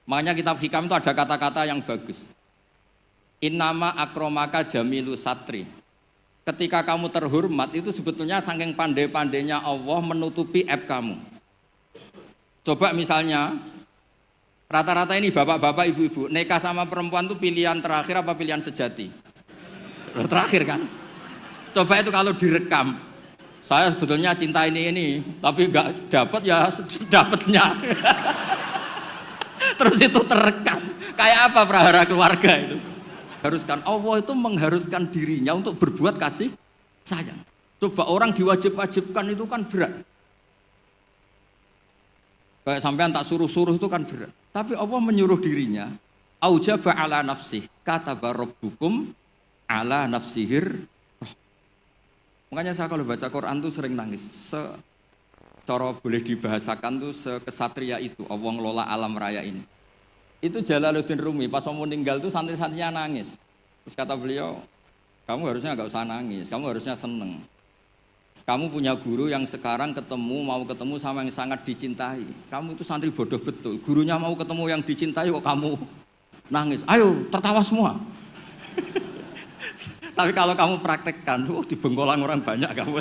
Makanya kitab hikam itu ada kata-kata yang bagus. Innama akromaka jamilu satri. Ketika kamu terhormat itu sebetulnya saking pandai-pandainya Allah menutupi aib kamu. Coba misalnya rata-rata ini bapak-bapak, ibu-ibu nikah sama perempuan itu pilihan terakhir apa pilihan sejati? Terakhir kan? Coba itu kalau direkam, saya sebetulnya cinta ini, tapi nggak dapat ya dapatnya. Terus itu terekam, kayak apa prahara keluarga itu? Haruskan Allah itu mengharuskan dirinya untuk berbuat kasih sayang. Coba orang diwajib-wajibkan itu kan berat. Kayak sampean tak suruh-suruh itu kan berat. Tapi Allah menyuruh dirinya, aujaba ala nafsih, kataba rabbukum ala nafsihir. Makanya saya kalau baca Quran tuh sering nangis. Cara boleh dibahasakan tuh sekesatria itu Allah ngelola alam raya ini. Itu Jalaluddin Rumi pas mau meninggal tuh santri-santrinya nangis. Terus kata beliau, kamu harusnya nggak usah nangis, kamu harusnya seneng. Kamu punya guru yang sekarang mau ketemu sama yang sangat dicintai. Kamu itu santri bodoh betul. Gurunya mau ketemu yang dicintai kok kamu nangis. Ayo tertawa semua. Tapi kalau kamu praktekkan, dibengkolang orang banyak kamu.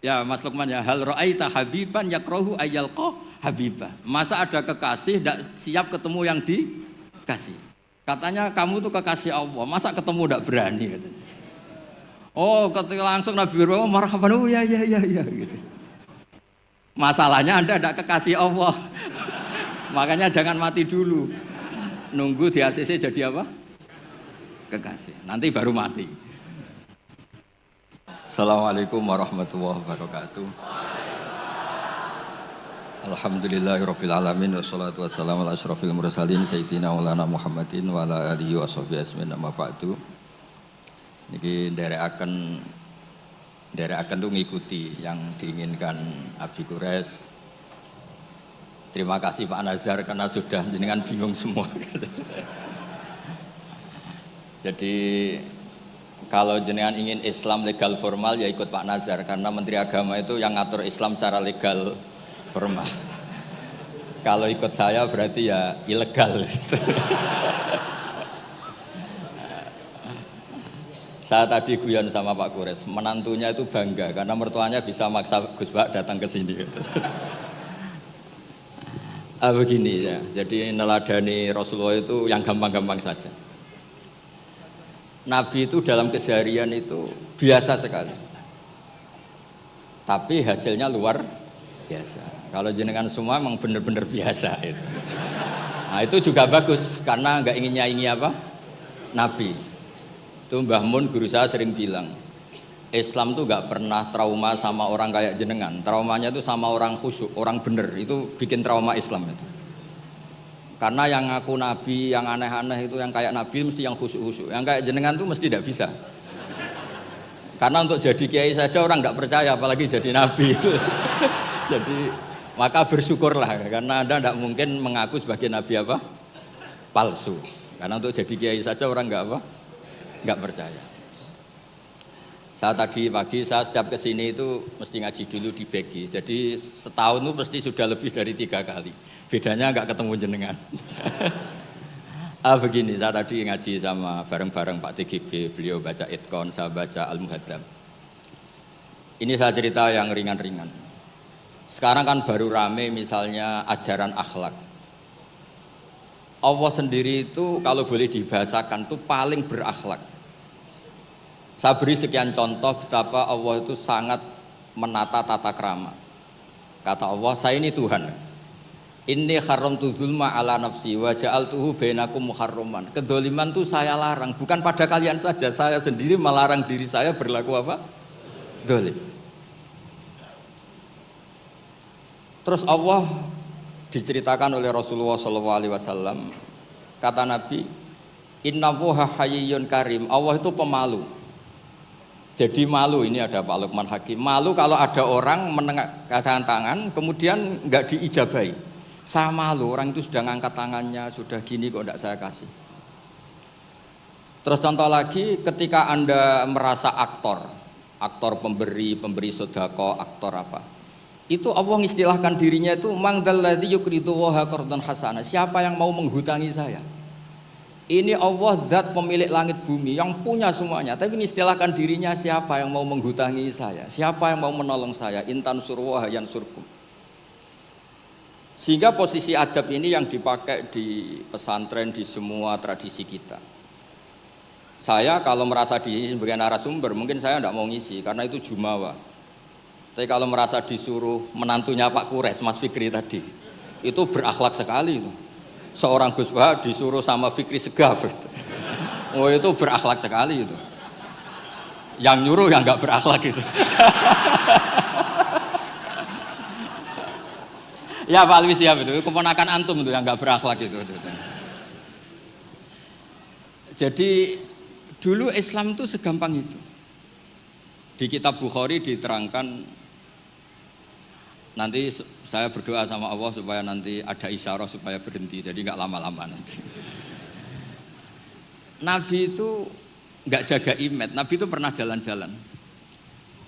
Ya Mas Lukman ya, hal ra'aita habiban yakrohu ayyalqa habibah. Masa ada kekasih tidak siap ketemu yang dikasih. Katanya kamu tuh kekasih Allah, masa ketemu tidak berani katanya. Oh, ketika langsung Nabi Ibrahim marhaban, oh ya gitu. Masalahnya Anda tidak kekasih Allah. Makanya jangan mati dulu. Nunggu di ACC jadi apa? Kekasih. Nanti baru mati. Assalamualaikum warahmatullahi wabarakatuh. Alhamdulillahirabbil alamin wassalatu wassalamu ala asyrofil mursalin sayyidina maulana Muhammadin wa ala alihi washabihi ajmain amma ba'du. Niki nderekaken tuh ngikuti yang diinginkan Abi Quraisy. Terima kasih Pak Nazar karena sudah jenengan bingung semua. Jadi kalau jenengan ingin Islam legal formal ya ikut Pak Nazar karena Menteri Agama itu yang ngatur Islam secara legal formal. Kalau ikut saya berarti ya ilegal. Saya tadi guyon sama Pak Quraisy, menantunya itu bangga karena mertuanya bisa maksa Gus Bak datang ke sini. Begini ya, jadi neladani Rasulullah itu yang gampang-gampang saja. Nabi itu dalam keseharian itu biasa sekali, tapi hasilnya luar biasa. Kalau jenengan semua memang benar-benar biasa itu. Nah itu juga bagus karena nggak ingin nyaingi apa? Nabi. Itu Mbah Mun guru saya sering bilang, Islam tuh nggak pernah trauma sama orang kayak jenengan. Traumanya itu sama orang khusyuk, orang bener. Itu bikin trauma Islam itu. Karena yang ngaku Nabi, yang aneh-aneh itu, yang kayak Nabi mesti yang khusyuk-khusyuk. Yang kayak jenengan tuh mesti tidak bisa. Karena untuk jadi kiai saja orang tidak percaya, apalagi jadi Nabi itu. Jadi maka bersyukurlah, karena Anda tidak mungkin mengaku sebagai Nabi apa? Palsu. Karena untuk jadi kiai saja orang nggak percaya. Saya tadi pagi, saya setiap kesini itu mesti ngaji dulu di Beki. Jadi setahun itu mesti sudah lebih dari 3 kali. Bedanya nggak ketemu jenengan. Begini, saya tadi ngaji sama bareng-bareng Pak TGB, beliau baca Itkon, saya baca Al-Muhaddam. Ini saya cerita yang ringan-ringan. Sekarang kan baru rame misalnya ajaran akhlak. Allah sendiri itu kalau boleh dibahasakan itu paling berakhlak. Saya beri sekian contoh betapa Allah itu sangat menata tata krama. Kata Allah, saya ini Tuhan. Inni haramtu zulma ala nafsi wa ja'altuhu bainakum muharraman. Kedzaliman itu saya larang, bukan pada kalian saja, saya sendiri melarang diri saya berlaku apa? Dzalim. Terus Allah diceritakan oleh Rasulullah SAW, kata Nabi, Innallaha hayyun karim. Allah itu pemalu. Jadi malu, ini ada Pak Lukman Hakim. Malu kalau ada orang mengangkat tangan kemudian nggak diijabahi. Saya malu, orang itu sudah ngangkat tangannya, sudah gini kok enggak saya kasih. Terus contoh lagi, ketika Anda merasa aktor pemberi sedekah, aktor apa? Itu Allah mengistilahkan dirinya itu mangdalladzi yuqridu waha qardan hasana. Siapa yang mau menghutangi saya? Ini Allah zat pemilik langit bumi yang punya semuanya, tapi mengistilahkan dirinya siapa yang mau menghutangi saya? Siapa yang mau menolong saya? Intan surwa yansurkum. Sehingga posisi adab ini yang dipakai di pesantren, di semua tradisi kita. Saya kalau merasa di sebagai narasumber, mungkin saya tidak mau ngisi karena itu jumawa. Tapi kalau merasa disuruh menantunya Pak Kures, Mas Fikri tadi, itu berakhlak sekali itu. Seorang Gus Bah disuruh sama Fikri Segaf. Oh itu berakhlak sekali itu. Yang nyuruh yang nggak berakhlak itu. Ya Pak Alwi siap itu, keponakan antum itu yang nggak berakhlak itu. Jadi dulu Islam itu segampang itu. Di kitab Bukhari diterangkan, nanti saya berdoa sama Allah supaya nanti ada isyarah supaya berhenti, jadi nggak lama-lama nanti. Nabi itu nggak jaga imet, Nabi itu pernah jalan-jalan.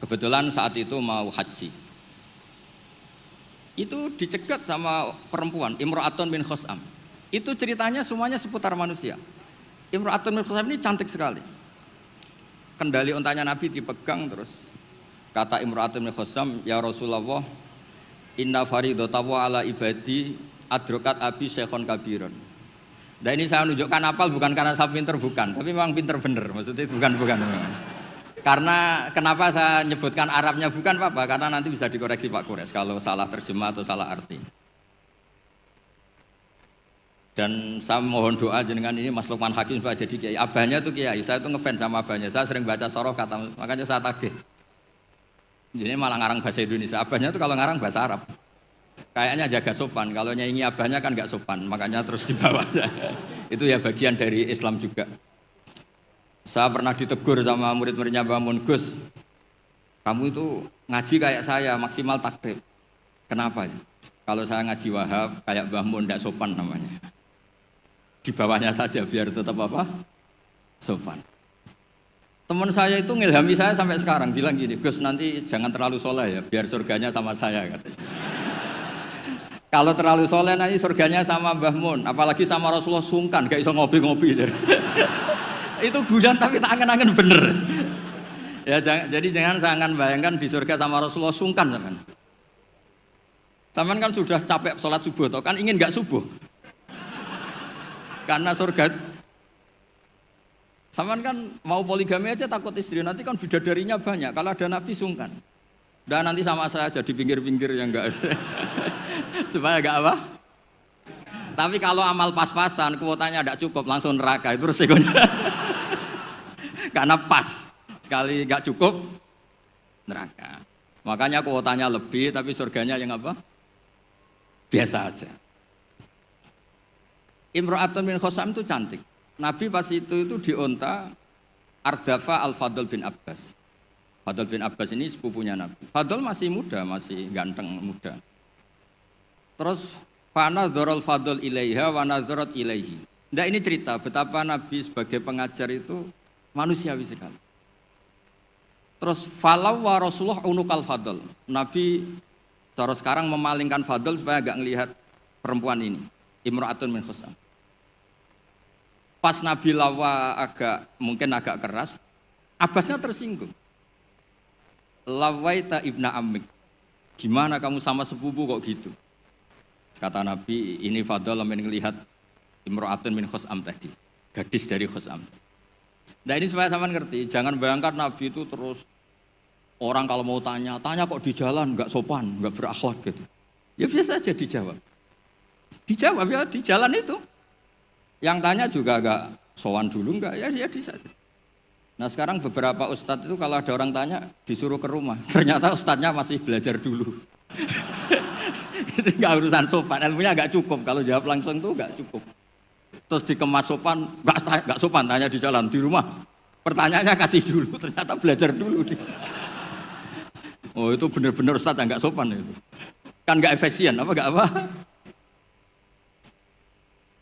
Kebetulan saat itu mau haji. Itu dicegat sama perempuan, Imra'atun bin Khosam. Itu ceritanya semuanya seputar manusia. Imra'atun bin Khosam ini cantik sekali. Kendali untanya Nabi dipegang terus. Kata Imra'atun bin Khosam, ya Rasulullah, inna faridatawa ala ibadi adrokat abi syekhon kabiron. Nah ini saya menunjukkan apal bukan karena saya pinter, bukan, tapi memang pinter bener, maksudnya bukan. Karena kenapa saya nyebutkan Arabnya bukan apa, karena nanti bisa dikoreksi Pak Kures kalau salah terjemah atau salah arti. Dan saya mohon doa jenengan ini Mas Lukman Hakim supaya jadi kiai. Abahnya tuh kiai, saya tuh ngefans sama abahnya, saya sering baca soroh kata, makanya saya tagih. Jadi malah ngarang bahasa Indonesia, abahnya tuh kalau ngarang bahasa Arab. Kayaknya jaga sopan, kalau nyanyi abahnya kan gak sopan, makanya terus dibawanya. Itu ya bagian dari Islam juga. Saya pernah ditegur sama murid-muridnya Mbah Mun, Gus, kamu itu ngaji kayak saya, maksimal takrib. Kenapa? Kalau saya ngaji Wahab, kayak Mbah Mun, gak sopan namanya. Di bawahnya saja, biar tetap apa? Sopan. Teman saya itu ngilhami saya sampai sekarang, bilang gini, Gus nanti jangan terlalu soleh ya, biar surganya sama saya katanya. Kalau terlalu soleh nanti surganya sama Mbah Mun, apalagi sama Rasulullah sungkan, gak iso ngopi-ngopi. Itu guyon tapi tak angen-angen bener. Ya jadi jangan bayangkan di surga sama Rasulullah sungkan zaman. Zaman kan sudah capek sholat subuh, toh kan ingin gak subuh. Karena surga. Zaman kan mau poligami aja takut istri, nanti kan bidadarinya banyak. Kalau ada Nabi sungkan. Dan nanti sama saya aja di pinggir-pinggir yang enggak ada. Supaya enggak apa? Tapi kalau amal pas-pasan, kuotanya enggak cukup, langsung neraka, itu resikonya. Karena pas, sekali enggak cukup, neraka. Makanya kuotanya lebih, tapi surganya yang apa? Biasa aja. Imra'atun bin Khosam itu cantik. Nabi pas itu dionta Ardafa Al-Fadl bin Abbas. Fadl bin Abbas ini sepupunya Nabi. Fadl masih muda, masih ganteng muda. Terus fanadharul Fadl ilaiha wa nadharat ilaihi. Nah ini cerita betapa Nabi sebagai pengajar itu manusiawi sekali. Terus falau wa Rasulullah unukal Fadl. Nabi cara sekarang memalingkan Fadl supaya enggak ngelihat perempuan ini, Imra'atun min Khosam. Pas Nabi lawa mungkin agak keras, Abbasnya tersinggung. Lawaita ibna ammik, gimana kamu sama sepupu kok gitu? Kata Nabi, ini Fadl yang melihat Imra'atun min Khosam tadi, gadis dari Khosam. Nah ini supaya sama ngerti, jangan bayangkan Nabi itu terus orang kalau mau tanya kok di jalan, nggak sopan, nggak berakhlak gitu. Ya biasa aja dijawab. Dijawab ya di jalan itu. Yang tanya juga agak sowan dulu enggak, ya di saja. Nah sekarang beberapa ustadz itu kalau ada orang tanya disuruh ke rumah, ternyata ustadznya masih belajar dulu. Itu enggak urusan sopan, ilmunya enggak cukup, kalau jawab langsung tuh enggak cukup. Terus dikemas sopan, enggak sopan tanya di jalan, di rumah. Pertanyaannya kasih dulu, ternyata belajar dulu. Oh itu benar-benar ustadz enggak sopan itu. Kan enggak efisien, enggak apa?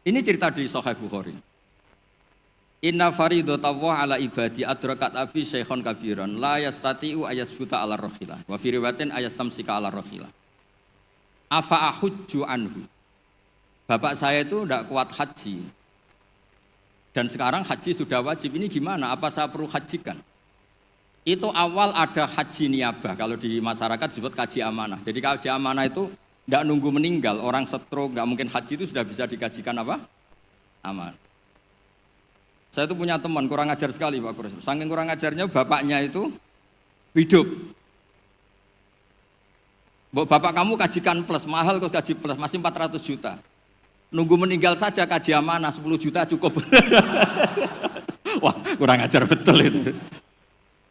Ini cerita di Sahih Bukhari. Inna faridatallahi ala ibadi adrakat abi syekhon kabiran la yastati'u ayasbuta ala rahilah wa fi riwayatin ayastamsika ala rahilah. Afa ahujju anhu. Bapak saya itu tidak kuat haji. Dan sekarang haji sudah wajib. Ini gimana? Apa saya perlu hajikan? Itu awal ada haji niabah. Kalau di masyarakat disebut haji amanah. Jadi haji amanah itu tidak nunggu meninggal. Orang stroke nggak mungkin haji itu sudah bisa digajikan apa? Amanah. Saya itu punya teman kurang ajar sekali Pak Kures. Saking kurang ajarnya bapaknya itu hidup. Bapak kamu kajikan plus, mahal kok gaji plus, masih 400 juta. Nunggu meninggal saja kaji amanah 10 juta cukup. Wah kurang ajar betul itu.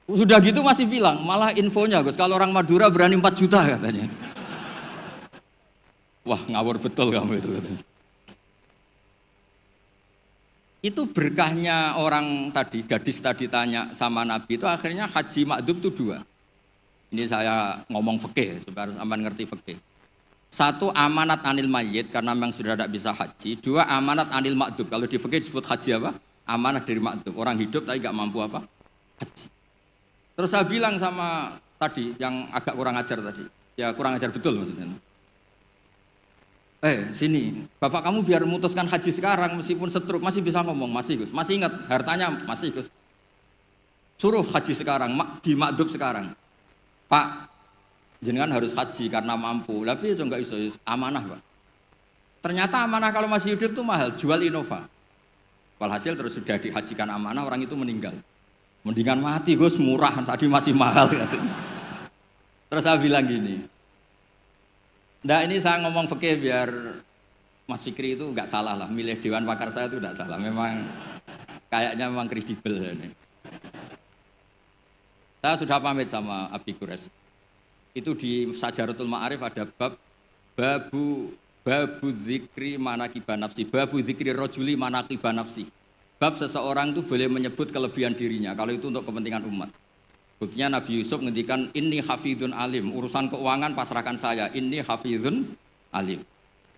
Sudah gitu masih bilang, malah infonya Gus, kalau orang Madura berani 4 juta katanya. Wah ngawur betul kamu itu. Itu berkahnya orang tadi, gadis tadi tanya sama Nabi itu akhirnya haji makdum itu 2. Ini saya ngomong fikih, supaya harus aman ngerti fikih. 1 amanat anil mayyit karena memang sudah tidak bisa haji. 2 amanat anil makdum. Kalau di fikih disebut haji apa? Amanat dari makdum. Orang hidup tapi nggak mampu apa? Haji. Terus saya bilang sama tadi yang agak kurang ajar tadi. Ya kurang ajar betul maksudnya. Sini, bapak kamu biar memutuskan haji sekarang meskipun stroke masih bisa ngomong, masih Gus. Masih ingat hartanya masih Gus. Suruh haji sekarang, di makdum sekarang. Pak, jenengan harus haji karena mampu. Tapi itu enggak iso, amanah Pak. Ternyata amanah kalau masih hidup itu mahal, jual Innova. Walhasil terus sudah dihajikan amanah, orang itu meninggal. Mendingan mati Gus, murah, tadi masih mahal. Terus saya bilang gini, nah ini saya ngomong fikih biar Mas Fikri itu enggak salah lah, milih dewan pakar saya itu enggak salah, memang kayaknya memang kredibel ini. Saya sudah pamit sama Abi Kures. Itu di Sajaratul Ma'arif ada babu dzikri manaqiban nafsi, babu dzikri rajuli manaqiban nafsi. Bab seseorang itu boleh menyebut kelebihan dirinya kalau itu untuk kepentingan umat. Buktinya Nabi Yusuf ngendikan inni hafidun alim, urusan keuangan pasrahkan saya, inni hafidun alim.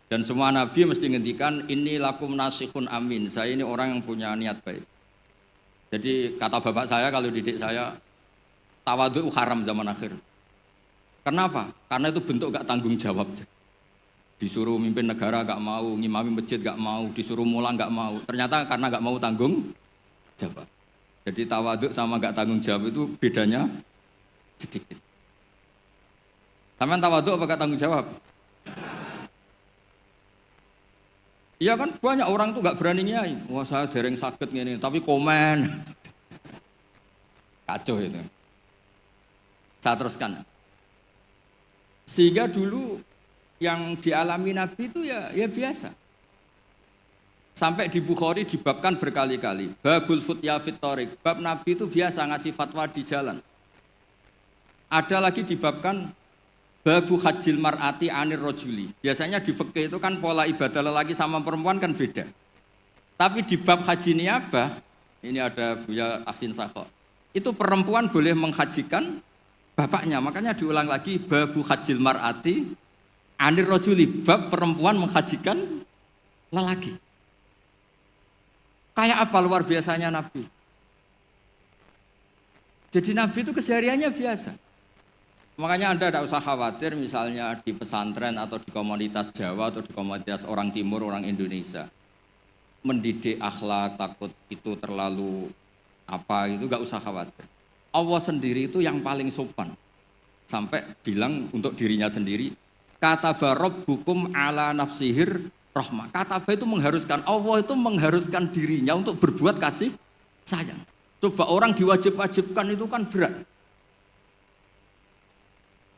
Dan semua nabi mesti ngendikan inni lakum nasihun amin, saya ini orang yang punya niat baik. Jadi kata bapak saya kalau didik saya, tawadhu haram zaman akhir. Kenapa? Karena itu bentuk gak tanggung jawab. Disuruh mimpin negara gak mau, ngimami masjid gak mau, disuruh mulang gak mau. Ternyata karena gak mau tanggung jawab. Jadi tawadhu sama gak tanggung jawab itu bedanya sedikit. Sampean tawadhu apa gak tanggung jawab? Iya kan banyak orang tuh gak berani nyai. Wah saya dereng sakit gini, tapi komen. Kacau itu. Saya teruskan. Sehingga dulu yang dialami Nabi itu ya biasa. Sampai di Bukhari dibabkan berkali-kali. Babul futya fit thoriq. Bab Nabi itu biasa ngasih fatwa di jalan. Ada lagi dibabkan babu hajjil mar'ati anir rojuli. Biasanya di fikih itu kan pola ibadah lelaki sama perempuan kan beda. Tapi di bab haji niabah, ini ada Buya Ahsin Sakho. Itu perempuan boleh menghajikan bapaknya. Makanya diulang lagi babu hajjil mar'ati anir rojuli. Bab perempuan menghajikan lelaki. Kayak apa luar biasanya Nabi. Jadi Nabi itu kesehariannya biasa. Makanya Anda tidak usah khawatir misalnya di pesantren atau di komunitas Jawa atau di komunitas orang Timur, orang Indonesia. Mendidik akhlak, takut itu terlalu apa, itu gak usah khawatir. Allah sendiri itu yang paling sopan. Sampai bilang untuk dirinya sendiri, kataba rabbukum ala nafsihir rahmah. Kataba itu mengharuskan, Allah itu mengharuskan dirinya untuk berbuat kasih sayang. Coba orang diwajib-wajibkan itu kan berat.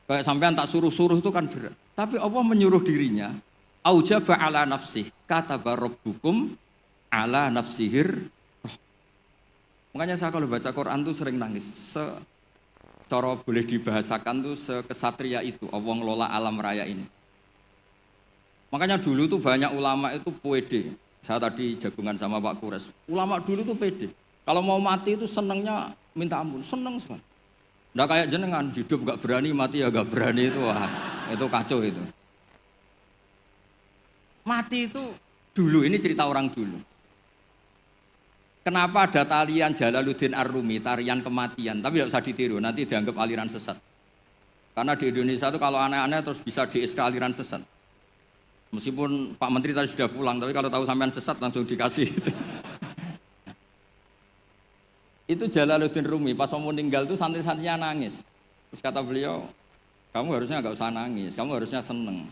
Kayak sampean tak suruh-suruh itu kan berat. Tapi Allah menyuruh dirinya, aujaba ala nafsih, kataba rabbukum ala nafsihir rahmah. Makanya saya kalau baca Quran tuh sering nangis. Cara boleh dibahasakan tuh sekesatria itu, Allah ngelola alam raya ini. Makanya dulu tuh banyak ulama itu pede. Saya tadi jagungan sama Pak Kures. Ulama dulu tuh pede. Kalau mau mati itu senengnya minta ampun, seneng sekali. Nggak kayak jenengan, hidup gak berani, mati ya gak berani itu, wah itu kacau itu. Mati itu dulu, ini cerita orang dulu. Kenapa ada tarian Jalaluddin Ar-Rumi, tarian kematian, tapi tidak usah ditiru, nanti dianggap aliran sesat. Karena di Indonesia itu kalau aneh-aneh terus bisa di-SK aliran sesat. Meskipun Pak Menteri tadi sudah pulang, tapi kalau tahu sampean sesat langsung dikasih itu. Itu Jalaluddin Rumi pas mau meninggal itu santri-santrinya nangis. Terus kata beliau, kamu harusnya nggak usah nangis, kamu harusnya seneng.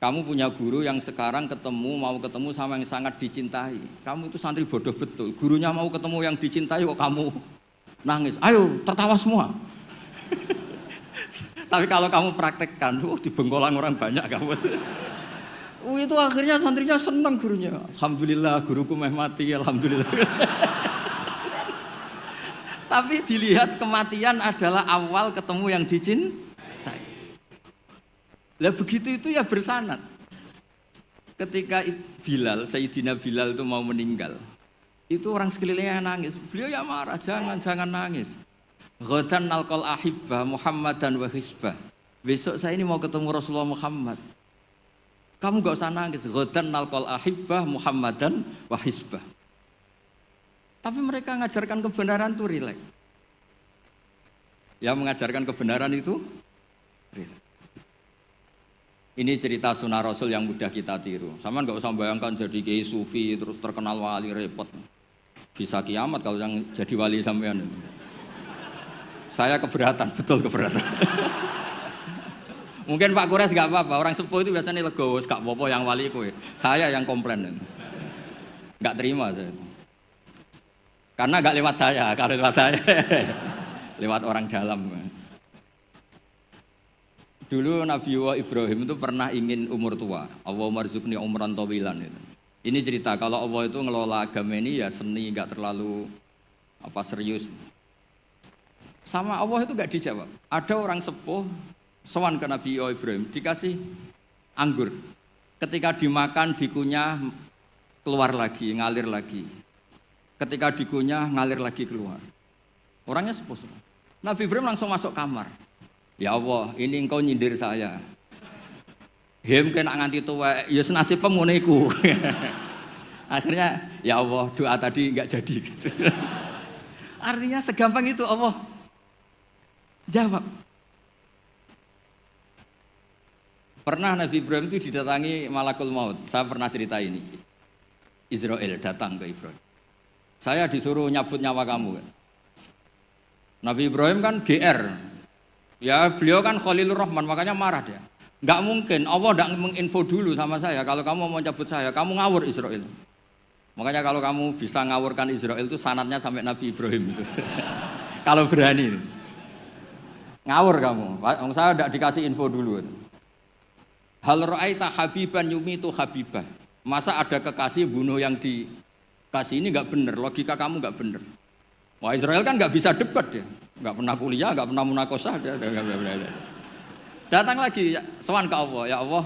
Kamu punya guru yang sekarang mau ketemu sama yang sangat dicintai. Kamu itu santri bodoh betul. Gurunya mau ketemu yang dicintai kok kamu nangis. Ayo tertawa semua. Tapi kalau kamu praktekkan, di Bengkolang orang banyak kamu. Itu akhirnya santrinya senang gurunya. Alhamdulillah guruku meh mati, alhamdulillah. Tapi dilihat kematian adalah awal ketemu yang dicintai. Lah begitu itu ya bersanad. Ketika Bilal, Sayyidina Bilal itu mau meninggal, itu orang sekelilingnya nangis. Beliau ya marah, jangan nangis. Ghadan nalqal ahibbah Muhammadan wa hisbah. Besok saya ini mau ketemu Rasulullah Muhammad. Kamu gak usah nangis. Ghadan nalqal ahibbah Muhammadan wa hisbah. Tapi mereka mengajarkan kebenaran itu rileks. Yang mengajarkan kebenaran itu rileks. Ini cerita sunnah Rasul yang mudah kita tiru. Sama gak usah bayangkan jadi kiai sufi terus terkenal wali, repot. Bisa kiamat kalau yang jadi wali sampean. Saya keberatan, betul keberatan. Mungkin Pak Kures gak apa-apa, orang sepuh itu biasanya legowo, gak apa-apa yang wali kowe. Saya yang komplain. Gak terima saya. Karena gak lewat saya, kalau lewat saya lewat orang dalam. Dulu Nabi Ibrahim itu pernah ingin umur tua. Allahumma rzuqni umran tawilan. Ini cerita kalau Allah itu ngelola agama ini ya seni, gak terlalu serius. Sama Allah itu gak dijawab. Ada orang sepuh sowan ke Nabi Ibrahim dikasih anggur. Ketika dimakan dikunyah keluar lagi, ngalir lagi. Ketika dikunyah ngalir lagi keluar. Orangnya sepuh. Nabi Ibrahim langsung masuk kamar. Ya Allah, ini engkau nyindir saya. Mungkin nganti tuwa, ya senasib ngono iku. Akhirnya ya Allah, doa tadi enggak jadi gitu. Artinya segampang itu Allah jawab. Pernah Nabi Ibrahim itu didatangi malakul maut. Saya pernah cerita ini. Israel datang ke Ibrahim. Saya disuruh nyabut nyawa kamu. Nabi Ibrahim kan GR. Ya beliau kan Khalilur Rahman, makanya marah dia. Enggak mungkin Allah enggak menginfo dulu sama saya kalau kamu mau cabut saya, kamu ngawur Israel. Makanya kalau kamu bisa ngawurkan Israel itu sanadnya sampai Nabi Ibrahim itu. Kalau berani. Ngawur kamu. Saya enggak dikasih info dulu. Hal ra'aita habiban yumitu habibah. Masa ada kekasih bunuh yang dikasih, ini enggak benar, logika kamu enggak benar. Wah Israel kan enggak bisa debat dia. Enggak pernah kuliah, enggak pernah munakosah dia. Datang lagi sowan ke Allah, ya Allah.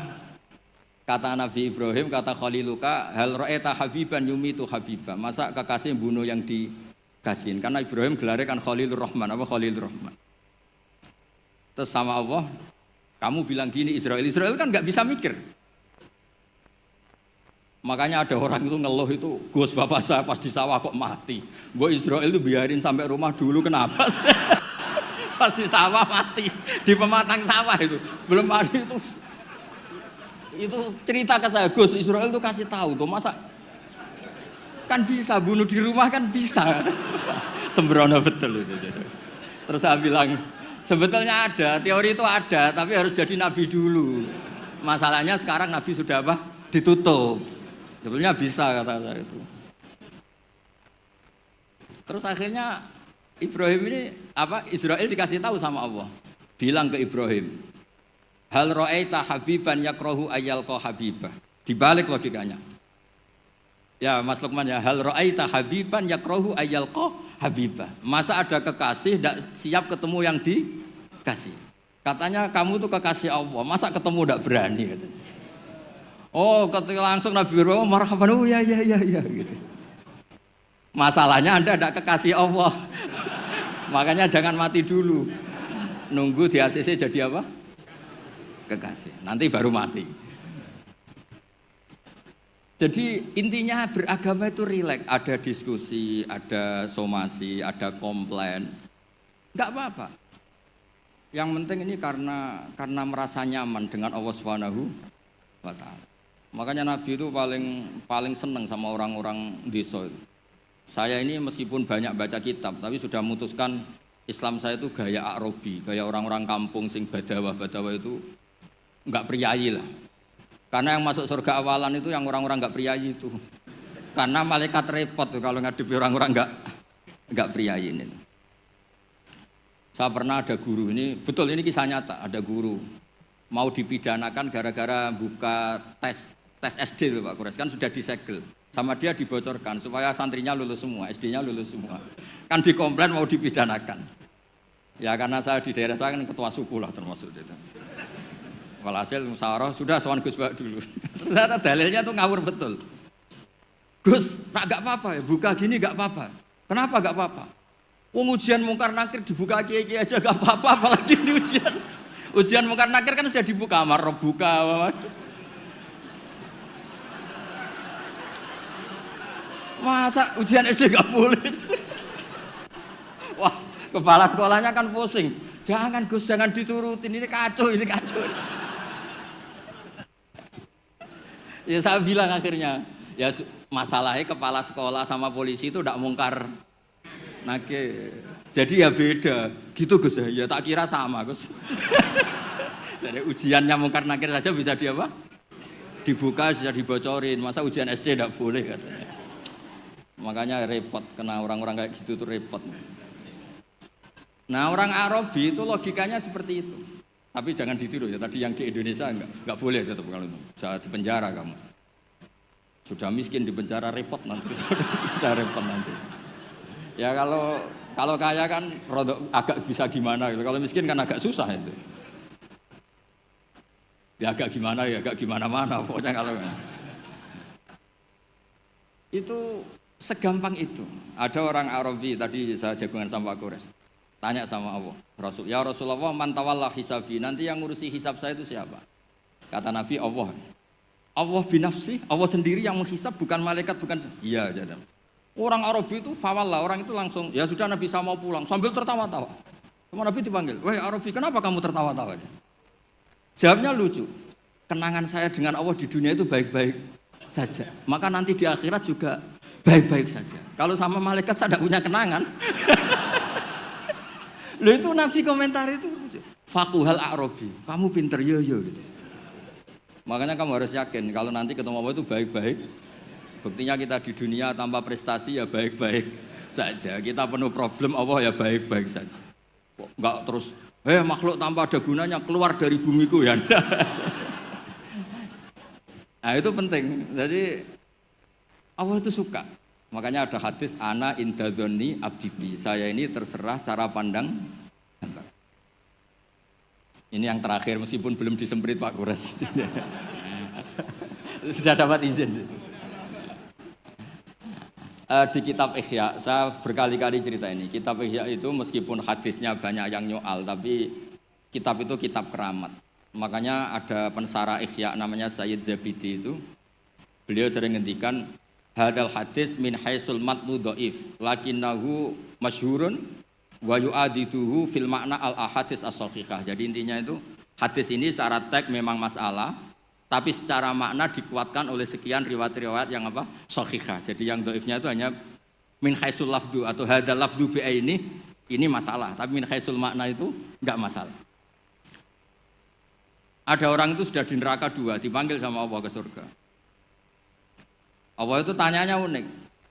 Kata Nabi Ibrahim, kata Khaliluka, hal ra'aita habiban yumitu habibah. Masa kekasih bunuh yang dikasihin? Karena Ibrahim gelarnya kan Khalilur Rahman, apa Khalilur Rahman. Terus sama Allah, kamu bilang gini Israel kan nggak bisa mikir. Makanya ada orang itu ngeluh itu, Gus bapak saya pas di sawah kok mati. Gue Israel itu biarin sampai rumah dulu, kenapa? Pas di sawah mati, di pematang sawah itu belum mati itu cerita ke saya, Gus Israel itu kasih tahu tuh, masa kan bisa bunuh di rumah kan bisa. Sembrono betul itu. Terus saya bilang sebetulnya ada, teori itu ada, tapi harus jadi nabi dulu. Masalahnya sekarang nabi sudah apa? Ditutup. Sebetulnya bisa kata saya itu. Terus akhirnya Ibrahim ini Israel dikasih tahu sama Allah. Bilang ke Ibrahim, hal ra'aita habiban yakrahu ayyalqa habibah. Dibalik logikanya. Ya Mas Lukman ya, hal ra'aita habiban yakrahu ayyalqa habibah. Masa ada kekasih tidak siap ketemu yang dikasih. Katanya kamu tuh kekasih Allah, masa ketemu tidak berani katanya. Oh, ketika langsung Nabi Ibrahim marhaban, oh ya gitu. Masalahnya Anda tidak kekasih Allah. Makanya jangan mati dulu. Nunggu di ACC jadi apa? Kekasih. Nanti baru mati. Jadi intinya beragama itu rileks, ada diskusi, ada somasi, ada komplain. Enggak apa-apa. Yang penting ini karena merasa nyaman dengan Allah Subhanahu wa wa ta'ala. Makanya Nabi itu paling seneng sama orang-orang desa itu. Saya ini meskipun banyak baca kitab, tapi sudah memutuskan Islam saya itu gaya Arabi, gaya orang-orang kampung sing badawa-badawa itu enggak priayi lah. Karena yang masuk surga awalan itu yang orang-orang enggak priayi itu. Karena malaikat repot tuh kalau ngadepi orang-orang enggak priayi ini. Saya pernah ada guru, ini betul ini kisah nyata, ada guru mau dipidanakan gara-gara buka tes SD loh Pak Kures, kan sudah disegel. Sama dia dibocorkan supaya santrinya lulus semua, SD-nya lulus semua. Kan dikomplain mau dipidanakan. Ya karena saya di daerah saya kan ketua suku lah termasuk itu. Walhasil musyawarah sudah sowan Gus Bak dulu. Ternyata dalilnya tuh ngawur betul. Gus, nak gak apa-apa ya, buka gini gak apa-apa. Kenapa gak apa-apa? Ujian mungkar nakir dibuka kiai-kiai aja gak apa-apa, apalagi ini ujian. Ujian mungkar nakir kan sudah dibuka, marah buka. Masa ujian SD gak boleh? Wah, kepala sekolahnya kan pusing. Jangan Gus, jangan diturutin, ini kacau, ini kacau. Ya saya bilang akhirnya, ya masalahnya kepala sekolah sama polisi itu tidak mungkar nakir. Jadi ya beda, gitu Gus ya tak kira sama Gus. Jadi ujiannya mungkar nakir saja bisa di apa? Dibuka, bisa dibocorin, masa ujian SD tidak boleh katanya. Makanya repot, kena orang-orang kayak gitu tuh repot. Nah orang Arabi itu logikanya seperti itu. Tapi jangan ditiru ya, tadi yang di Indonesia enggak boleh tetap kalau itu. Bisa di penjara kamu. Sudah miskin di penjara repot nanti. Sudah repot nanti. Ya kalau kaya kan agak bisa gimana gitu. Kalau miskin kan agak susah itu. Ya agak gimana-mana pokoknya kalau itu segampang itu. Ada orang Arabi tadi saya jagungan sama Pak Kures. Tanya sama Allah, Rasul, ya Rasulullah, man tawalla hisabi, nanti yang ngurusi hisab saya itu siapa? Kata Nabi, Allah. Allah binafsi, Allah sendiri yang menghisab, bukan malaikat, bukan. Iya, jadam. Orang Arabi itu fawallah, orang itu langsung, ya sudah Nabi saya mau pulang, sambil tertawa-tawa. Sama Nabi dipanggil, wahai Arabi, kenapa kamu tertawa-tawa? Jawabnya lucu, kenangan saya dengan Allah di dunia itu baik-baik saja. Maka nanti di akhirat juga baik-baik saja. Kalau sama malaikat saya tidak punya kenangan. Loh itu Nabi komentar itu fakuhal Arabi, kamu pinter yo gitu. Makanya kamu harus yakin kalau nanti ketemu Allah itu baik-baik. Buktinya kita di dunia tanpa prestasi ya baik-baik saja. Kita penuh problem, Allah ya baik-baik saja. Enggak terus, makhluk tanpa ada gunanya keluar dari bumiku ya. Nah itu penting. Jadi Allah itu suka. Makanya ada hadis ana indadzoni abdibi, saya ini terserah cara pandang hamba. Ini yang terakhir meskipun belum disemprit Pak Kures. Sudah dapat izin. Di kitab Ihya, saya berkali-kali cerita ini. Kitab Ihya itu meskipun hadisnya banyak yang nyoal, tapi kitab itu kitab keramat. Makanya ada pensara Ihya namanya Sayyid Zabidi itu. Beliau sering ngendikan hadal hadis min haisul matnu dhaif lakinnahu masyhurun wa yu'adituhu fil makna al ahadits as-sahihah. Jadi intinya itu hadis ini secara teks memang masalah, tapi secara makna dikuatkan oleh sekian riwayat-riwayat yang apa? Sahihah. Jadi yang dhaifnya itu hanya min haisul lafdu atau hadal lafdu bi ini masalah, tapi min haisul makna itu enggak masalah. Ada orang itu sudah di neraka 2, dipanggil sama Allah ke surga. Allah itu tanyanya unik.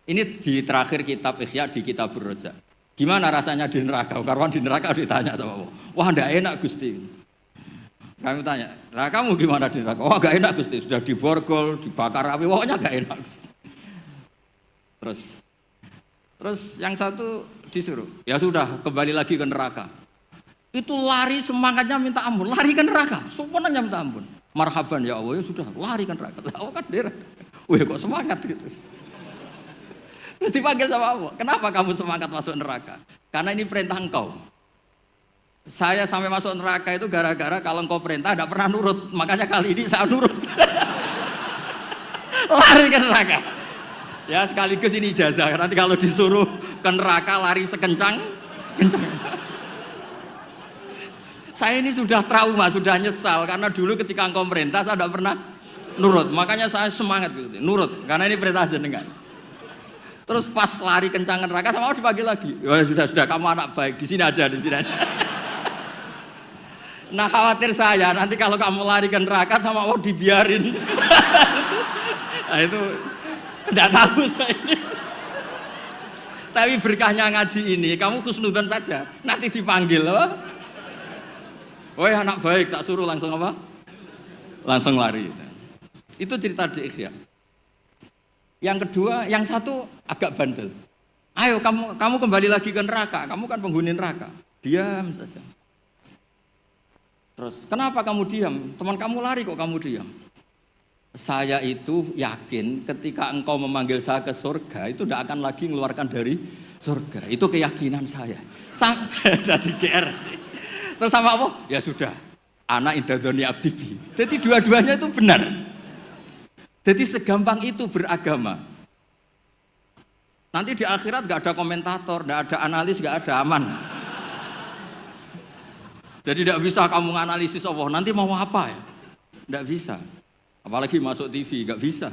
Ini di terakhir kitab Ihya di kitab Ar-Raja. Gimana rasanya di neraka? Karena di neraka ditanya sama Allah. Wah, enggak enak Gusti. Kami tanya, lah kamu gimana di neraka? Wah, enggak enak Gusti. Sudah diborgol, dibakar api, pokoknya enggak enak Gusti. Terus yang satu disuruh, ya sudah kembali lagi ke neraka. Itu lari semangatnya minta ampun, lari ke neraka, semuanya minta ampun. Marhaban ya Allah, ya sudah lari ke neraka. Allah kan dia. Wih kok semangat gitu. Terus dipanggil sama Allah, kenapa kamu semangat masuk neraka? Karena ini perintah engkau. Saya sampai masuk neraka itu gara-gara kalau engkau perintah tidak pernah nurut. Makanya kali ini saya nurut. Lari ke neraka. Ya sekaligus ini ijazah. Nanti kalau disuruh ke neraka lari sekencang. Saya ini sudah trauma, sudah nyesal. Karena dulu ketika engkau perintah saya tidak pernah Nurut, makanya saya semangat gitu. Nurut, karena ini perintah jenengan. Terus pas lari kencang neraka sama Allah dipanggil lagi. Ya sudah kamu anak baik, di sini aja. Nah khawatir saya nanti kalau kamu lari ke neraka sama Allah dibiarin. Nah itu tidak tahu saya ini. Tapi berkahnya ngaji ini, kamu husnudzon saja. Nanti dipanggil, apa? Woi anak baik, tak suruh langsung apa? Langsung lari. Itu cerita di Ikhya. Yang kedua, yang satu agak bandel. Ayo kamu kembali lagi ke neraka, kamu kan penghuni neraka. Diam saja. Terus, kenapa kamu diam? Teman kamu lari kok kamu diam? Saya itu yakin ketika engkau memanggil saya ke surga, itu tidak akan lagi mengeluarkan dari surga. Itu keyakinan saya. Dari GR. Terus sama apa? Ya sudah, anak indadoni abdibi. Jadi dua-duanya itu benar. Jadi segampang itu beragama. Nanti di akhirat gak ada komentator, gak ada analis, gak ada aman. Jadi tidak bisa kamu menganalisis Allah, nanti mau apa ya? Tidak bisa. Apalagi masuk TV, gak bisa.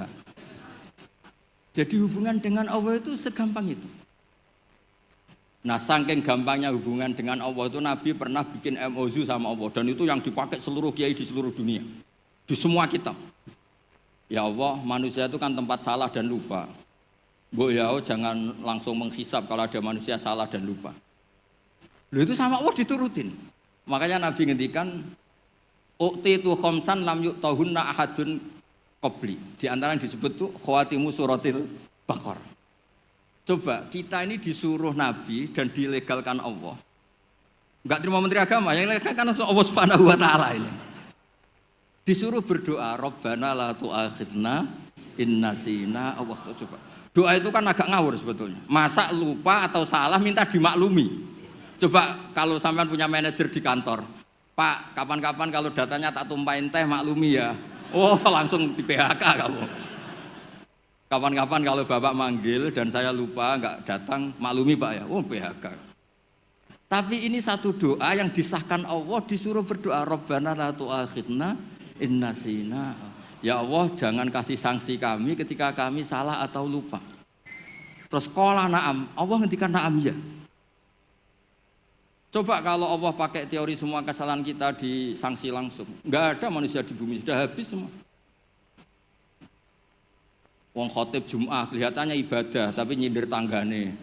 Jadi hubungan dengan Allah itu segampang itu. Nah saking gampangnya hubungan dengan Allah itu Nabi pernah bikin MOU sama Allah. Dan itu yang dipakai seluruh kiai di seluruh dunia. Di semua kitab. Ya Allah, manusia itu kan tempat salah dan lupa. Bu ya jangan langsung menghisap kalau ada manusia salah dan lupa. Loh itu sama Allah diturutin. Makanya Nabi ngendikan uqtitu khamsan lam yu'tahunna ahadun qabli. Di antara yang disebut tuh khawatimu suratil Baqarah. Coba kita ini disuruh Nabi dan dilegalkan Allah. Enggak terima menteri agama, yang legalkan Allah Subhanahu wa taala ini. Disuruh berdoa, Rabbana la tu'akhidna in nasina aw akhtana. Coba. Doa itu kan agak ngawur sebetulnya. Masa lupa atau salah minta dimaklumi. Coba kalau sampean punya manajer di kantor, Pak, kapan-kapan kalau datanya tak tumpahin teh maklumi ya. Oh, langsung di PHK kamu. Kapan-kapan kalau Bapak manggil dan saya lupa enggak datang, maklumi Pak ya. Oh, PHK. Tapi ini satu doa yang disahkan Allah, disuruh berdoa, Rabbana la tu'akhidna innasina. Ya Allah jangan kasih sanksi kami ketika kami salah atau lupa. Terus qala na'am, Allah ngendikan na'am ya. Coba kalau Allah pakai teori semua kesalahan kita disanksi langsung, enggak ada manusia di bumi, sudah habis semua. Wong khotib Jum'ah kelihatannya ibadah tapi nyindir tanggane.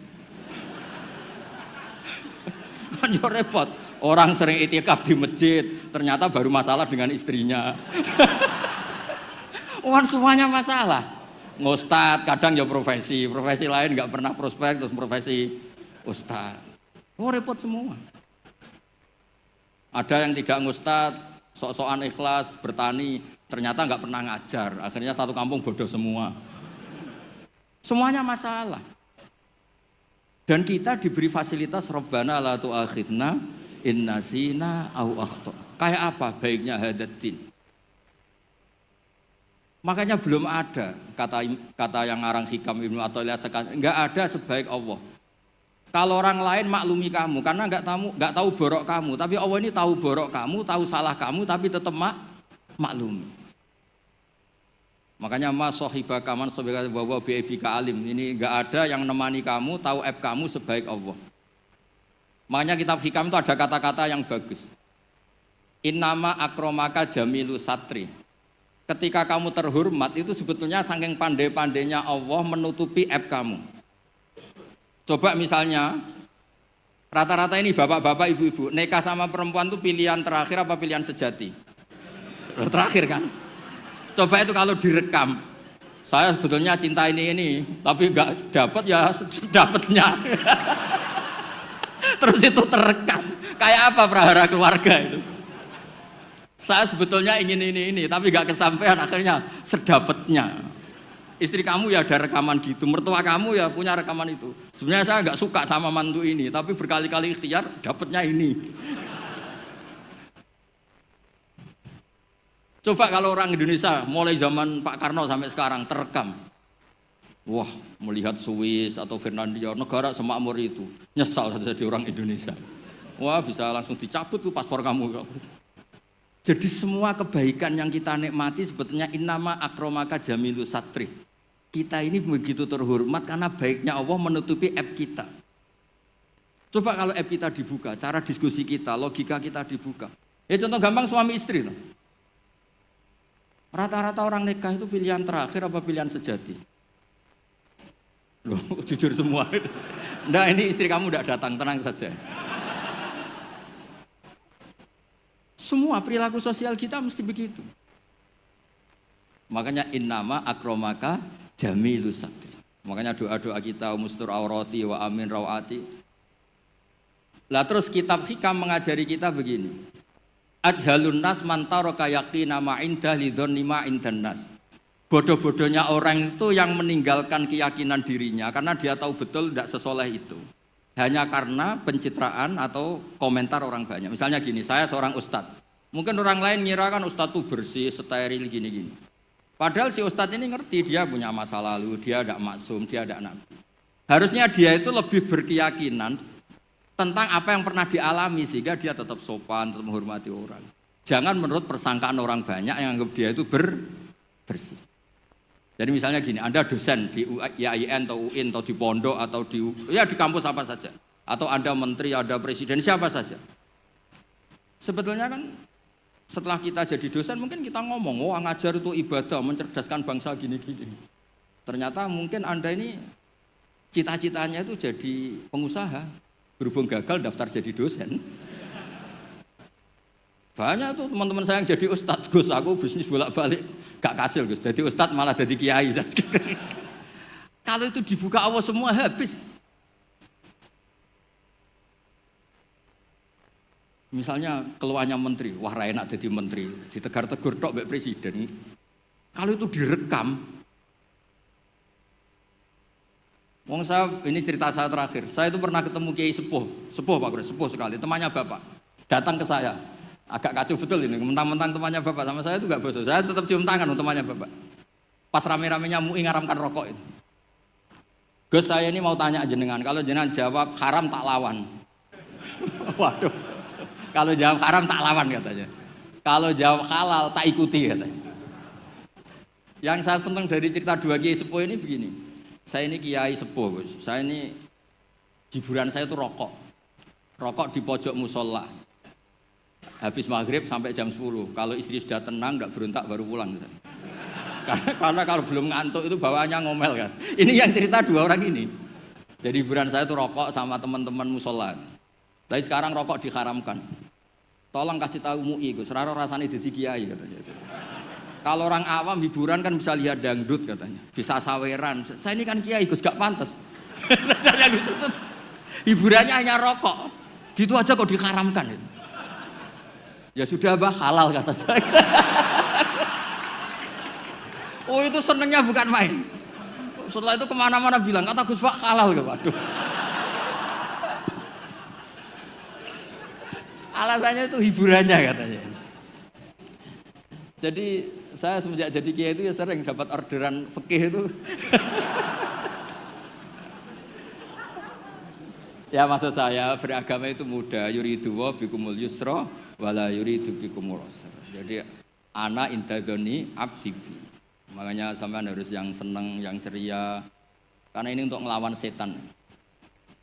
Kan yo repot. Orang sering itikaf di masjid, ternyata baru masalah dengan istrinya. Wan semuanya masalah. Ngustad kadang ya profesi lain nggak pernah prospek terus profesi ustad. Oh repot semua. Ada yang tidak ngustad, sok-sokan ikhlas bertani, ternyata nggak pernah ngajar. Akhirnya satu kampung bodoh semua. Semuanya masalah. Dan kita diberi fasilitas Rabbana la tu'akhidna in nasina aw akhtana. Kayak apa baiknya hadatin? Makanya belum ada kata yang ngarang Hikam Ibnu Athaillah sekali, enggak ada sebaik Allah. Kalau orang lain maklumi kamu karena enggak tahu borok kamu, tapi Allah ini tahu borok kamu, tahu salah kamu tapi tetap maklumi. Makanya mas sahibaka man sabika wa huwa bi aibika alim. Ini enggak ada yang nemani kamu, tahu aib kamu sebaik Allah. Makanya kitab Hikam itu ada kata-kata yang bagus. Innama akromaka jamilu satri. Ketika kamu terhormat itu sebetulnya saking pandai-pandainya Allah menutupi aib kamu. Coba misalnya rata-rata ini bapak-bapak, ibu-ibu nikah sama perempuan itu pilihan terakhir apa pilihan sejati? Terakhir kan? Coba itu kalau direkam. Saya sebetulnya cinta ini tapi enggak dapat ya dapatnya. Terus itu terekam. Kayak apa prahara keluarga itu? Saya sebetulnya ingin ini, tapi gak kesampaian, akhirnya sedapatnya. Istri kamu ya ada rekaman gitu, mertua kamu ya punya rekaman itu. Sebenarnya saya gak suka sama mantu ini, tapi berkali-kali ikhtiar dapatnya ini. Coba kalau orang Indonesia mulai zaman Pak Karno sampai sekarang terekam. Wah, melihat Swiss atau Finlandia, negara semakmur itu, nyesal jadi orang Indonesia. Wah, bisa langsung dicabut tuh paspor kamu. Jadi semua kebaikan yang kita nikmati sebetulnya innama akramaka jamilu satri. Kita ini begitu terhormat karena baiknya Allah menutupi aib kita. Coba kalau aib kita dibuka, cara diskusi kita, logika kita dibuka. Ya contoh gampang suami istri loh. Rata-rata orang nikah itu pilihan terakhir apa pilihan sejati? Loh, jujur semua. Nah ini istri kamu udah datang, tenang saja. Semua perilaku sosial kita mesti begitu. Makanya innama akramaka jamilus satri. Makanya doa-doa kita mustur aurati wa amin rawati. Lah terus kitab hikam mengajari kita begini. Ajhalun nas man taraka yaqina ma inda lidzanni ma indan nas. Bodoh-bodohnya orang itu yang meninggalkan keyakinan dirinya karena dia tahu betul tidak sesoleh itu. Hanya karena pencitraan atau komentar orang banyak. Misalnya gini, saya seorang ustadz. Mungkin orang lain ngira kan ustadz itu bersih, steril gini-gini. Padahal si ustadz ini ngerti dia punya masa lalu, dia tidak maksum, dia tidak nabi. Harusnya dia itu lebih berkeyakinan tentang apa yang pernah dialami sehingga dia tetap sopan, tetap menghormati orang. Jangan menurut persangkaan orang banyak yang anggap dia itu bersih. Jadi misalnya gini, Anda dosen di IAIN atau UIN atau di pondok atau di kampus apa saja. Atau Anda menteri, ada presiden, siapa saja. Sebetulnya kan setelah kita jadi dosen mungkin kita ngomong, oh ngajar itu ibadah, mencerdaskan bangsa gini-gini. Ternyata mungkin Anda ini cita-citanya itu jadi pengusaha. Berhubung gagal daftar jadi dosen. Banyak tuh teman-teman saya yang jadi ustadz, Gus aku bisnis bolak-balik gak kasil Gus, jadi ustadz malah jadi kiai. Kalau itu dibuka Allah semua habis. Misalnya keluarnya menteri, wah enak jadi menteri, ditegar-tegur tok mbek presiden. Kalau itu direkam, wong saya ini cerita saya terakhir. Saya itu pernah ketemu Kiai Sepuh Pak Guru, sepuh sekali, temannya Bapak. Datang ke saya. Agak kacau betul ini, mentang-mentang temannya Bapak sama saya itu enggak bosok. Saya tetap cium tangan untuk temannya Bapak. Pas rame-ramenya MUI ngaramkan rokok itu. Gus saya ini mau tanya jenengan, kalau jenengan jawab haram tak lawan. Waduh. Kalau jawab haram tak lawan katanya. Kalau jawab halal tak ikuti katanya. Yang saya senang dari cerita dua Kiai Sepuh ini begini. Saya ini Kiai Sepuh, Gus. Saya ini hiburan saya itu rokok. Rokok di pojok musola. Habis maghrib sampai jam 10. Kalau istri sudah tenang, tidak berontak baru pulang. Karena kalau belum ngantuk itu bawaannya ngomel kan. Ini yang cerita dua orang ini. Jadi hiburan saya itu rokok sama teman-teman musola. Tapi sekarang rokok diharamkan. Tolong kasih tahu MUI, Gus. Raro rasanya jadi kiai katanya. Kalau orang awam hiburan kan bisa lihat dangdut katanya, bisa saweran. Saya ini kan kiai Gus, gak pantas. Hiburannya hanya rokok, gitu aja kok diharamkan. Ya sudah bah, halal kata saya. Oh itu senengnya bukan main. Setelah itu kemana-mana bilang, kata Gus Pak halal gak? Waduh. Alasannya itu hiburannya katanya. Jadi saya semenjak jadi kiai itu ya sering dapat orderan fikih itu. Ya maksud saya beragama itu mudah. Yuridu wa bikumul yusra wala yuridu bikumul usra. Jadi ana intadzoni abdi. Makanya sampean harus yang senang, yang ceria. Karena ini untuk ngelawan setan.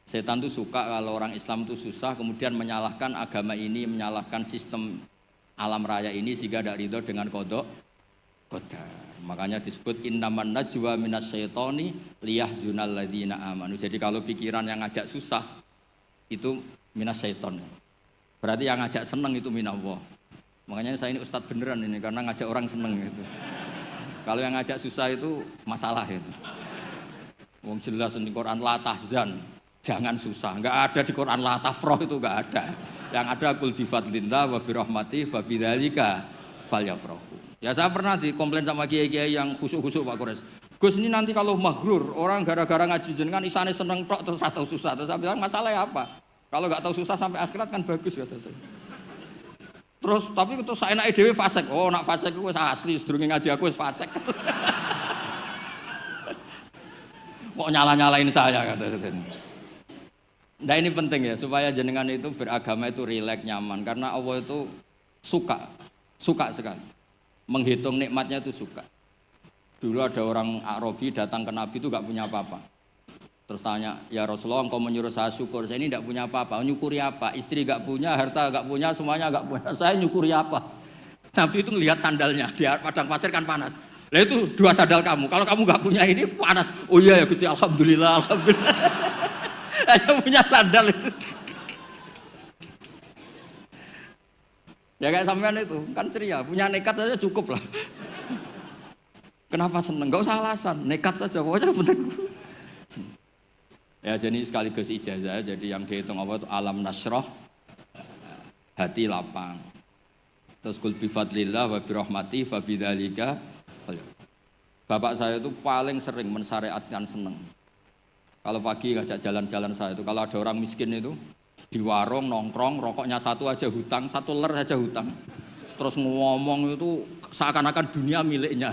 Setan itu suka kalau orang Islam itu susah, kemudian menyalahkan agama ini, menyalahkan sistem alam raya ini sehingga tidak ridho dengan qada qadar. Makanya disebut innaman najwa minasyaitoni liyahzunal ladzina amanu. Jadi kalau pikiran yang ngajak susah itu minasyaiton. Berarti yang ngajak seneng itu minallah. Makanya saya ini ustadz beneran ini karena ngajak orang seneng gitu. Kalau yang ngajak susah itu masalah itu. Wong jelas di Quran la tahzan. Jangan susah, enggak ada di Quran la tafrah itu enggak ada. Yang ada qul bi fadlillah wa bi rahmati fa bidzalika falyafrahu. Ya saya pernah dikomplain sama kiai-kiai yang khusuk-khusuk Pak Kores. Gus ini nanti kalau maghrur, orang gara-gara ngaji jenengan isane seneng tok terus ora tahu susah. Terus saya bilang masalahnya apa? Kalau enggak tahu susah sampai akhirat kan bagus kata saya. Terus tapi itu saenake dhewe fasik. Oh nak fasik ku wis asli sedurunge ngaji aku wis fasik. Kok nyala-nyalain saya kata saya. Nah ini penting ya supaya jenengan itu beragama itu rileks nyaman karena Allah itu suka Suka sekali. Menghitung nikmatnya itu suka. Dulu ada orang Arabi datang ke Nabi itu gak punya apa-apa. Terus tanya, ya Rasulullah engkau menyuruh saya syukur, saya ini gak punya apa-apa. Nyukuri apa? Istri gak punya, harta gak punya, semuanya gak punya. Saya nyukuri apa? Nabi itu ngelihat sandalnya, di padang pasir kan panas. Lah itu 2 sandal kamu, kalau kamu gak punya ini panas. Oh iya ya Gusti, alhamdulillah, alhamdulillah. Hanya punya sandal itu. Ya kayak sampean itu, kan ceria, punya nekat saja cukup lah. Kenapa seneng? Gak usah alasan, nekat saja, pokoknya penting. Ya jadi sekaligus ijazah, jadi yang dihitung apa itu alam nasroh, hati lapang. Terus kul bifadlillah wa birahmati fa bidzalika. Bapak saya itu paling sering mensyariatkan seneng. Kalau pagi ngajak jalan-jalan saya itu, kalau ada orang miskin itu di warung nongkrong, rokoknya 1 aja hutang, 1 ler saja hutang. Terus ngomong itu seakan-akan dunia miliknya.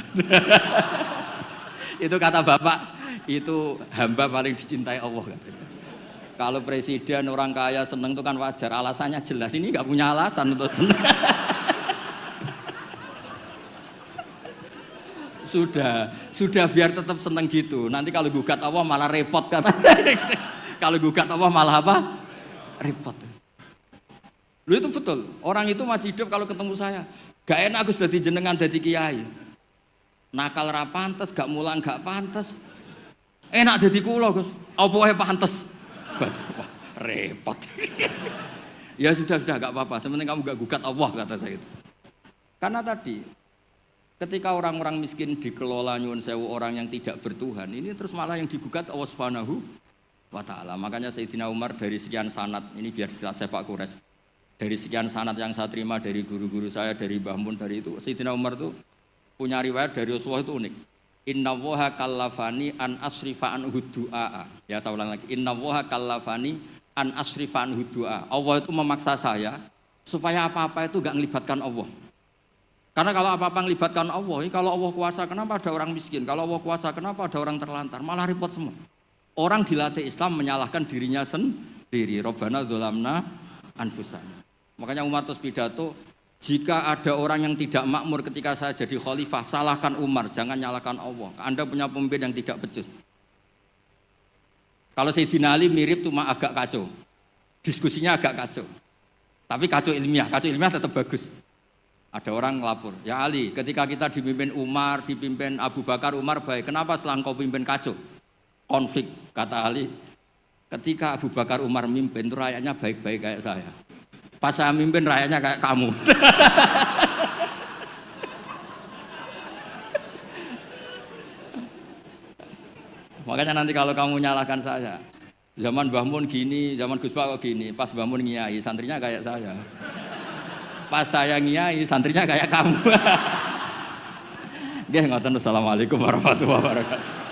Itu kata bapak, itu hamba paling dicintai Allah katanya. Kalau presiden orang kaya seneng itu kan wajar, alasannya jelas. Ini nggak punya alasan untuk seneng. Sudah biar tetap seneng gitu. Nanti kalau gugat Allah malah repot katanya. Kalau gugat Allah malah apa? Repot. Lu itu betul. Orang itu masih hidup kalau ketemu saya. Gak enak aku sudah jenengan jadi kiai. Nakal ra pantes, gak mulang gak pantes. Enak jadi kula, Gus. Apa wae pantes. Wah, repot. Ya sudah gak apa-apa. Sementing kamu gak gugat Allah kata saya itu. Karena tadi ketika orang-orang miskin dikelola nyuwun sewu orang yang tidak bertuhan, ini terus malah yang digugat Allah Subhanahu wa taala. Makanya Sayyidina Umar dari sekian sanad, ini biar kita sepak kures. Dari sekian sanad yang saya terima dari guru-guru saya, dari Mbah Mun, dari itu Sayyidina Umar itu punya riwayat dari Rasulullah itu unik. Innallaha kallafani an asrifa an du'a. Ya saya ulang lagi. Innallaha kallafani an asrifa an du'a. Allah itu memaksa saya supaya apa-apa itu enggak melibatkan Allah. Karena kalau apa-apa melibatkan Allah, kalau Allah kuasa kenapa ada orang miskin? Kalau Allah kuasa kenapa ada orang terlantar? Malah repot semua. Orang dilatih Islam menyalahkan dirinya sendiri. Rabbana dzolamna anfusana. Makanya Umar terus pidato, jika ada orang yang tidak makmur ketika saya jadi khalifah, salahkan Umar, jangan nyalahkan Allah. Anda punya pemimpin yang tidak becus. Kalau Sayyidina Ali mirip cuma agak kacau. Diskusinya agak kacau. Tapi kacau ilmiah tetap bagus. Ada orang ngelapor, ya Ali, ketika kita dipimpin Umar, dipimpin Abu Bakar, Umar baik. Kenapa setelah engkau pimpin kacau? Konflik, kata Ali. Ketika Abu Bakar, Umar mimpin, itu rakyatnya baik-baik kayak saya. Pas saya mimpin rakyatnya kayak kamu. Makanya nanti kalau kamu nyalahkan saya, zaman Mbah Mun gini, zaman Gus Pak kok gini, pas Mbah Mun ngiyai, santrinya kayak saya. Pas saya ngiyai, santrinya kayak kamu. Nggih, ngoten. Assalamualaikum warahmatullahi wabarakatuh.